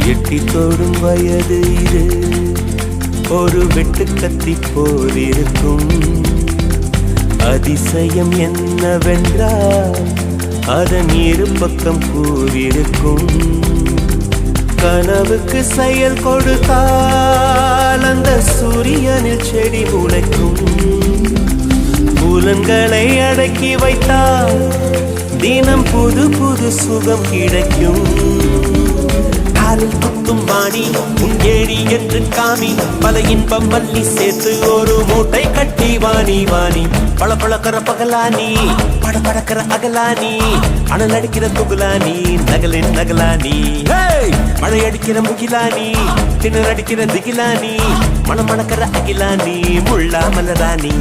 எட்டி தொடும் வயது இது ஒரு வெட்டுக்கத்தி போலிருக்கும். அதிசயம் என்னவென்றால் அதன் இரு பக்கம் கூறியிருக்கும். கனவுக்கு செயல் கொடுத்தால் அந்த சூரியனில் செடி முளைக்கும். புலன்களை அடக்கி வைத்தால் தினம் புது புது சுகம் கிடைக்கும். காலில் குத்தும் வாணி உன் ஏடி என்று காமி, பல இன்பம் மல்லி சேர்த்து ஒரு மூட்டை கட்டி வாணி வாணி. பழ பழக்கிற பகலானி, பட படக்கிற அகலானி, அனல் அடிக்கிற துகுலானி, நகலின் நகலானி. மழை அடிக்கிற முகிலானி, திணற அடிக்கிற திகிலானி, மணமணக்கிற அகிலானி, முள்ளா மலரானி.